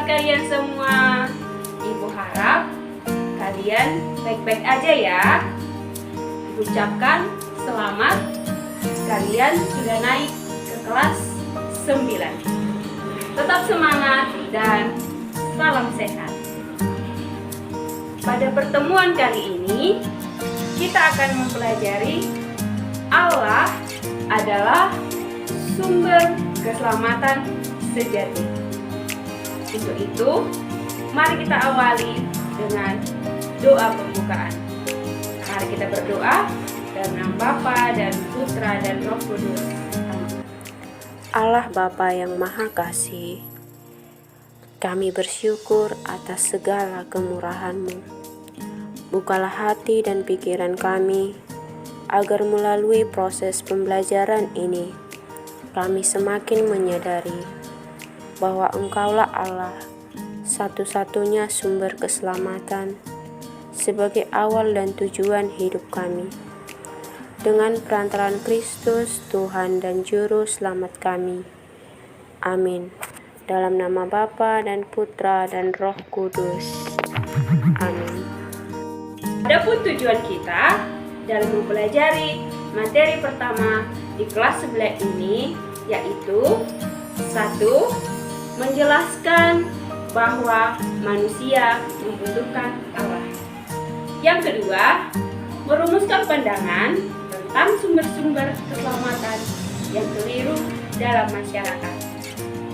kalian semua? Ibu harap kalian baik-baik aja ya. Ucapkan selamat, kalian sudah naik ke kelas 9. Tetap semangat dan salam sehat. Pada pertemuan kali ini, kita akan mempelajari Allah adalah sumber keselamatan sejati. Untuk itu, mari kita awali dengan doa pembukaan. Mari kita berdoa dalam nama Bapa dan Putra dan Roh Kudus. Amin. Allah Bapa yang Maha Kasih, kami bersyukur atas segala kemurahan-Mu. Bukalah hati dan pikiran kami, agar melalui proses pembelajaran ini, kami semakin menyadari bahwa Engkaulah Allah, satu-satunya sumber keselamatan, sebagai awal dan tujuan hidup kami. Dengan perantaraan Kristus, Tuhan dan Juru Selamat kami. Amin. Dalam nama Bapa dan Putra dan Roh Kudus. Amin. Adapun tujuan kita dalam mempelajari materi pertama di kelas 11 ini, yaitu 1. Menjelaskan bahwa manusia membutuhkan Allah. Yang kedua, merumuskan pandangan tentang sumber-sumber keselamatan yang keliru dalam masyarakat.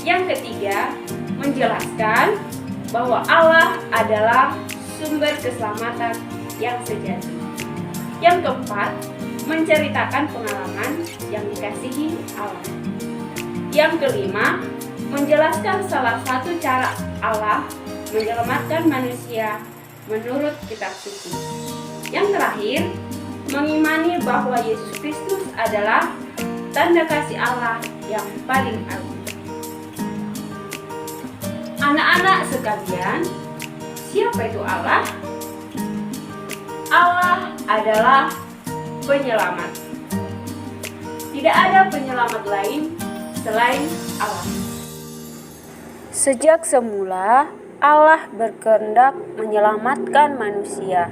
Yang ketiga, menjelaskan bahwa Allah adalah sumber keselamatan yang sejati. Yang keempat, menceritakan pengalaman yang dikasihi Allah. Yang kelima, menjelaskan salah satu cara Allah menyelamatkan manusia menurut kitab suci. Yang terakhir, mengimani bahwa Yesus Kristus adalah tanda kasih Allah yang paling agung. Anak-anak sekalian, siapa itu Allah? Allah adalah penyelamat. Tidak ada penyelamat lain selain Allah. Sejak semula, Allah berkehendak menyelamatkan manusia.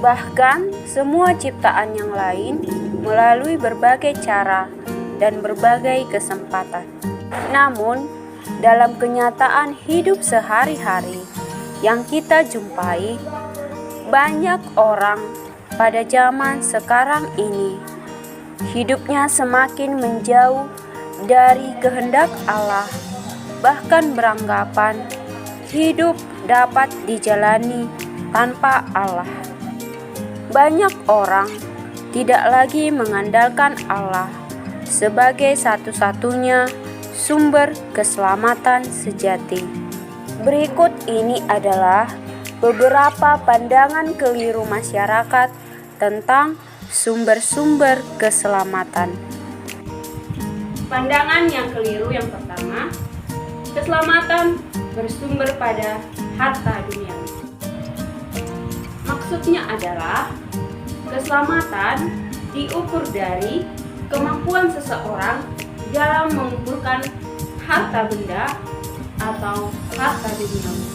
Bahkan semua ciptaan yang lain melalui berbagai cara dan berbagai kesempatan. Namun, dalam kenyataan hidup sehari-hari yang kita jumpai, banyak orang pada zaman sekarang ini hidupnya semakin menjauh dari kehendak Allah, bahkan beranggapan hidup dapat dijalani tanpa Allah. Banyak orang tidak lagi mengandalkan Allah sebagai satu-satunya sumber keselamatan sejati. Berikut ini adalah beberapa pandangan keliru masyarakat tentang sumber-sumber keselamatan. Pandangan yang keliru yang pertama, keselamatan bersumber pada harta duniawi. Maksudnya adalah keselamatan diukur dari kemampuan seseorang dalam mengumpulkan harta benda atau harta duniawi.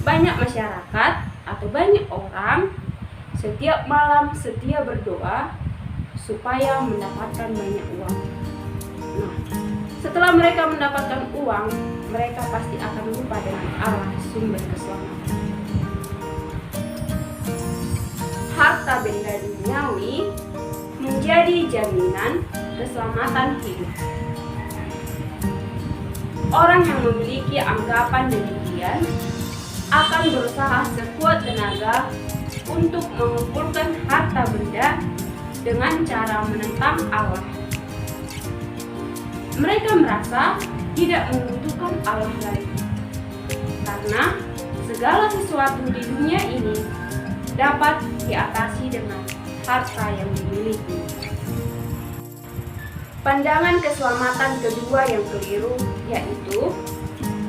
Banyak masyarakat atau banyak orang setiap malam setia berdoa supaya mendapatkan banyak uang. Nah, setelah mereka mendapatkan uang, mereka pasti akan lupa dengan Allah sumber keselamatan. Harta benda duniawi menjadi jaminan keselamatan hidup. Orang yang memiliki anggapan demikian akan berusaha sekuat tenaga untuk mengumpulkan harta benda dengan cara menentang Allah. Mereka merasa tidak membutuhkan Allah lagi, karena segala sesuatu di dunia ini dapat diatasi dengan harta yang dimiliki. Pandangan keselamatan kedua yang keliru yaitu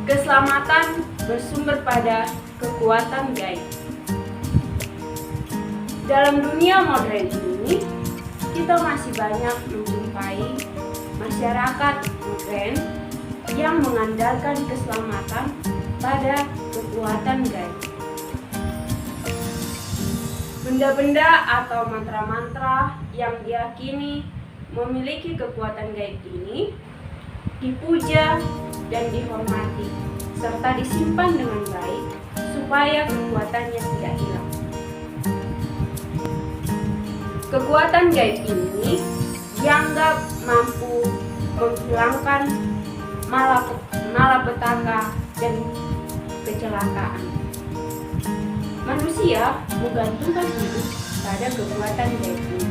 keselamatan bersumber pada kekuatan gaib. Dalam dunia modern ini, kita masih banyak menjumpai masyarakat modern yang mengandalkan mengandalkan keselamatan pada kekuatan gaib. Benda-benda atau mantra-mantra yang diyakini memiliki kekuatan gaib ini dipuja dan dihormati serta disimpan dengan baik supaya kekuatannya tidak hilang. Kekuatan gaib ini dianggap mampu menghilangkan malapetaka dan kecelakaan. Manusia menggantungkan hidup pada kekuatan gaib ini.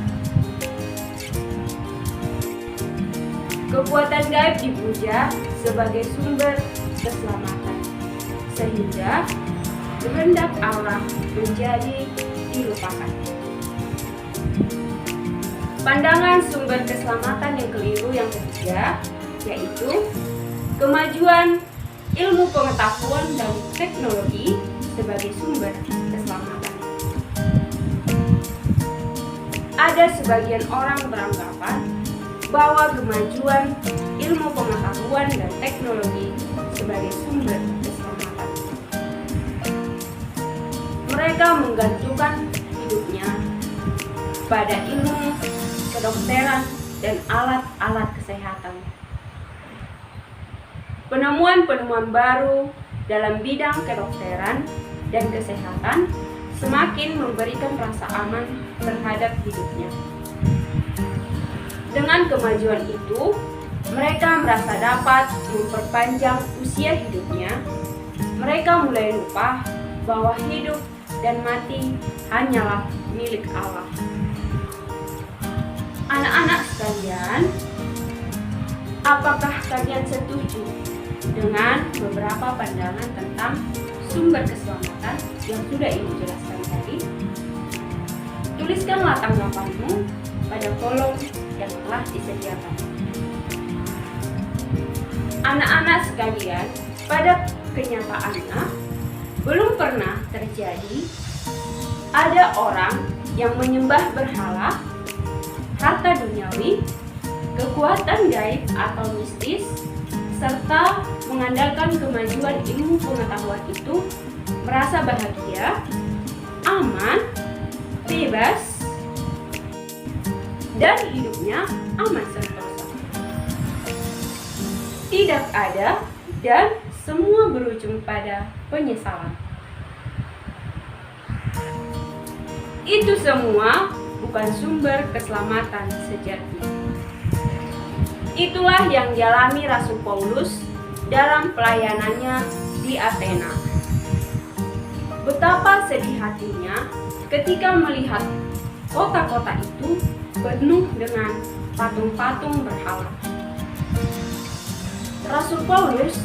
Kekuatan gaib dipuja sebagai sumber keselamatan, sehingga kehendak Allah menjadi dilupakan. Pandangan sumber keselamatan yang keliru yang ketiga yaitu kemajuan ilmu pengetahuan dan teknologi sebagai sumber keselamatan. Ada sebagian orang beranggapan bahwa kemajuan ilmu pengetahuan dan teknologi sebagai sumber keselamatan. Mereka menggantungkan hidupnya pada ilmu kedokteran dan alat-alat kesehatan. Penemuan-penemuan baru dalam bidang kedokteran dan kesehatan semakin memberikan rasa aman terhadap hidupnya. Dengan kemajuan itu, mereka merasa dapat memperpanjang usia hidupnya. Mereka mulai lupa bahwa hidup dan mati hanyalah milik Allah. Anak-anak sekalian, apakah kalian setuju dengan beberapa pandangan tentang sumber keselamatan yang sudah Ibu jelaskan tadi? Tuliskanlah tanggapanmu pada kolom yang telah disediakan. Anak-anak sekalian, pada kenyataannya belum pernah terjadi ada orang yang menyembah berhala, harta duniawi, kekuatan gaib atau mistis, serta mengandalkan kemajuan ilmu pengetahuan itu merasa bahagia, aman, bebas, dan hidupnya aman sentosa. Tidak ada dan semua berujung pada penyesalan. Itu semua bukan sumber keselamatan sejati. Itulah yang dialami Rasul Paulus dalam pelayanannya di Athena. Betapa sedih hatinya ketika melihat kota-kota itu penuh dengan patung-patung berhala. Rasul Paulus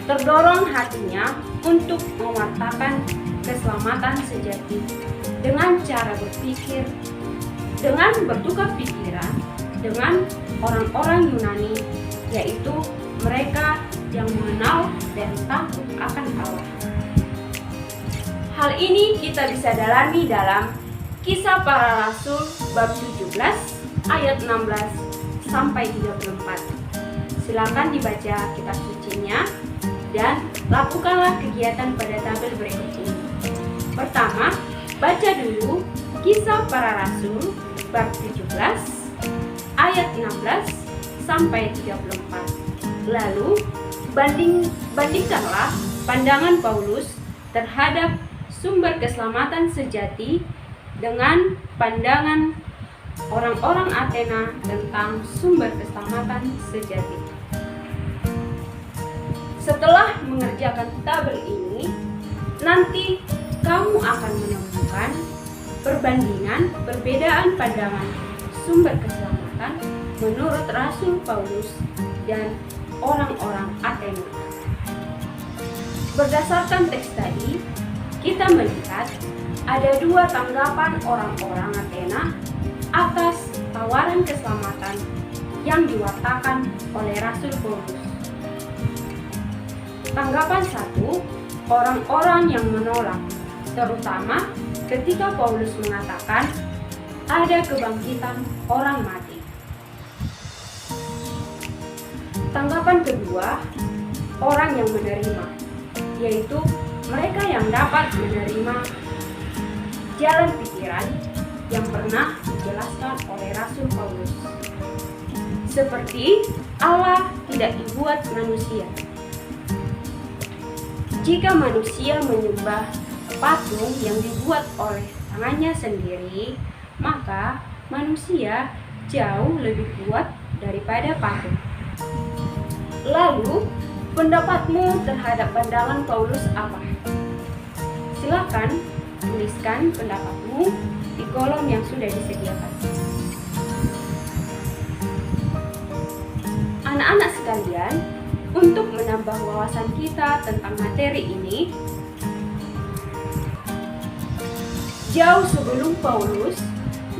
terdorong hatinya untuk mewartakan keselamatan sejati dengan cara berpikir, dengan bertukar pikiran dengan orang-orang Yunani, yaitu mereka yang mengenal dan takut akan Allah. Hal ini kita bisa dalami dalam Kisah Para Rasul bab 17 ayat 16 sampai 34. Silakan dibaca kitab sucinya dan lakukanlah kegiatan pada tabel berikut ini. Pertama, baca dulu Kisah Para Rasul bab 17 ayat 16 sampai 34. Lalu bandingkanlah pandangan Paulus terhadap sumber keselamatan sejati dengan pandangan orang-orang Athena tentang sumber keselamatan sejati. Setelah mengerjakan tabel ini, nanti kamu akan menemukan perbandingan perbedaan pandangan sumber keselamatan menurut Rasul Paulus dan orang-orang Athena. Berdasarkan teks tadi, kita melihat ada dua tanggapan orang-orang Athena atas tawaran keselamatan yang diwartakan oleh Rasul Paulus. Tanggapan satu, orang-orang yang menolak, terutama ketika Paulus mengatakan ada kebangkitan orang mati. Tanggapan kedua, orang yang menerima, yaitu mereka yang dapat menerima jalan pikiran yang pernah dijelaskan oleh Rasul Paulus. Seperti Allah tidak dibuat manusia. Jika manusia menyembah patung yang dibuat oleh tangannya sendiri, maka manusia jauh lebih kuat daripada patung. Lalu, pendapatmu terhadap pandangan Paulus apa? Silakan tuliskan pendapatmu di kolom yang sudah disediakan. Anak-anak sekalian, untuk menambah wawasan kita tentang materi ini, jauh sebelum Paulus,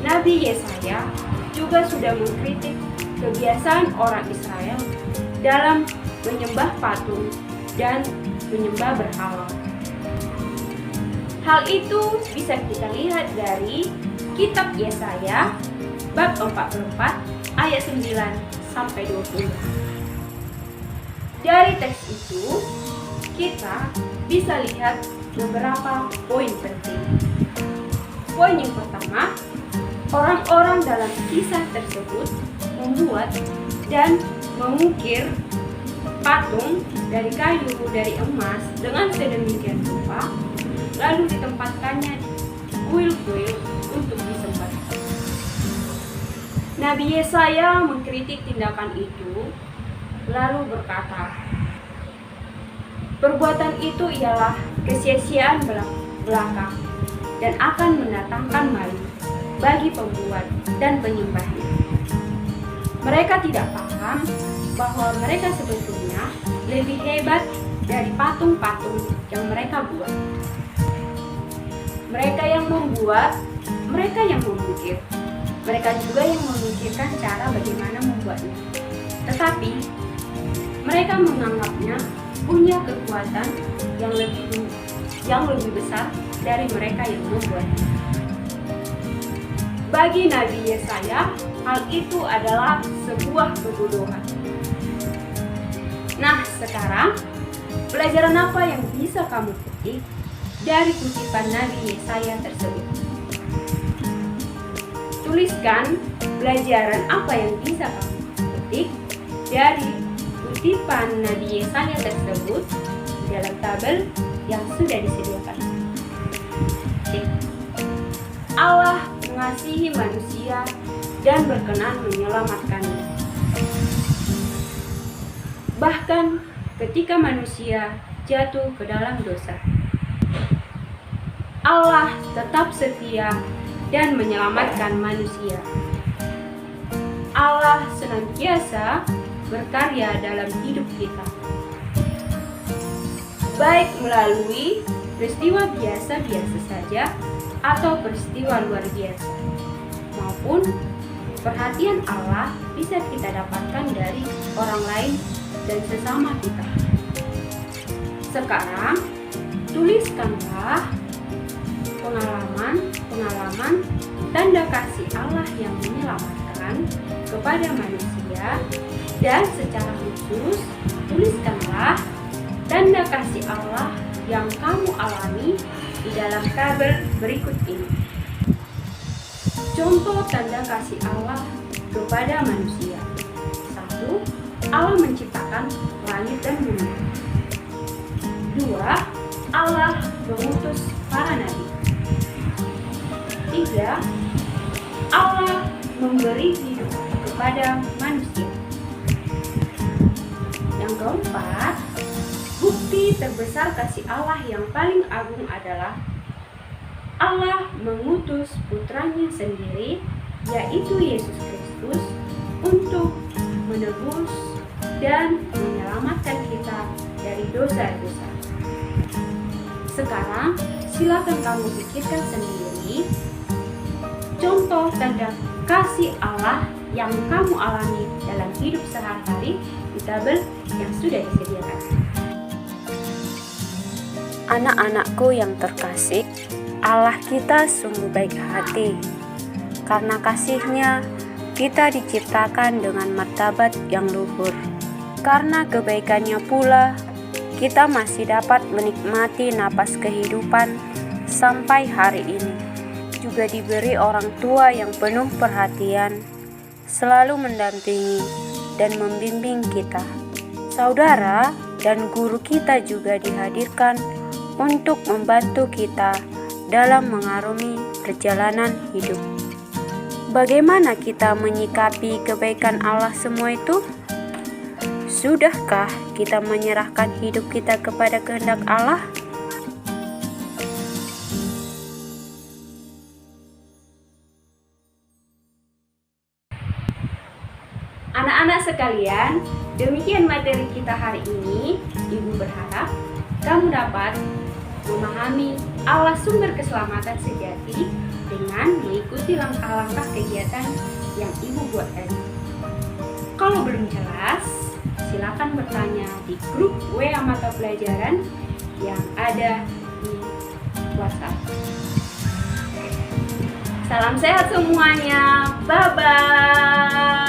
Nabi Yesaya juga sudah mengkritik kebiasaan orang Israel dalam menyembah patung dan menyembah berhala. Hal itu bisa kita lihat dari kitab Yesaya bab 44 ayat 9 sampai 20. Dari teks itu, kita bisa lihat beberapa poin penting. Poin yang pertama, orang-orang dalam kisah tersebut membuat dan mengukir patung dari kayu, dari emas dengan sedemikian rupa, lalu ditempatkannya di kuil-kuil untuk disembah. Nabi Yesaya mengkritik tindakan itu, lalu berkata, perbuatan itu ialah kesia-siaan belaka dan akan mendatangkan malu bagi pembuat dan penyembahnya. Mereka tidak paham bahwa mereka sebetulnya lebih hebat dari patung-patung yang mereka buat. Mereka yang membuat, mereka yang memikir. Mereka juga yang memikirkan cara bagaimana membuatnya. Tetapi mereka menganggapnya punya kekuatan yang lebih besar dari mereka yang membuatnya. Bagi Nabi Yesaya, hal itu adalah sebuah kebodohan. Nah, sekarang pelajaran apa yang bisa kamu petik dari kutipan Nabi Yesaya tersebut? Tuliskan pelajaran apa yang bisa kamu petik dari kutipan Nabi Yesaya tersebut dalam tabel yang sudah disediakan. Allah mengasihi manusia dan berkenan menyelamatkannya. Bahkan ketika manusia jatuh ke dalam dosa, Allah tetap setia dan menyelamatkan manusia. Allah senantiasa berkarya dalam hidup kita, baik melalui peristiwa biasa-biasa saja atau peristiwa luar biasa, maupun perhatian Allah bisa kita dapatkan dari orang lain dan sesama kita. Sekarang, tuliskanlah pengalaman tanda kasih Allah yang menyelamatkan kepada manusia, dan secara khusus tuliskanlah tanda kasih Allah yang kamu alami di dalam tabel berikut ini. Contoh tanda kasih Allah kepada manusia. 1. Allah menciptakan langit dan bumi. 2. Allah mengutus para nabi. 3. Allah memberi hidup kepada manusia. Yang keempat, bukti terbesar kasih Allah yang paling agung adalah Allah mengutus putranya sendiri, yaitu Yesus Kristus, untuk menebus dan menyelamatkan kita dari dosa-dosa. Sekarang, silakan kamu pikirkan sendiri contoh tanda kasih Allah yang kamu alami dalam hidup sehari-hari di tabel yang sudah disediakan. Anak-anakku yang terkasih, Allah kita sungguh baik hati. Karena kasih-Nya, kita diciptakan dengan martabat yang luhur. Karena kebaikannya pula, kita masih dapat menikmati napas kehidupan sampai hari ini. Juga diberi orang tua yang penuh perhatian, selalu mendampingi dan membimbing kita. Saudara dan guru kita juga dihadirkan untuk membantu kita dalam mengarungi perjalanan hidup. Bagaimana kita menyikapi kebaikan Allah semua itu? Sudahkah kita menyerahkan hidup kita kepada kehendak Allah? Anak-anak sekalian, demikian materi kita hari ini. Ibu berharap kamu dapat memahami Allah sumber keselamatan sejati dengan mengikuti langkah-langkah kegiatan yang Ibu buat tadi. Kalau belum jelas, silakan bertanya di grup WA mata pelajaran yang ada di WhatsApp. Salam sehat semuanya, bye-bye.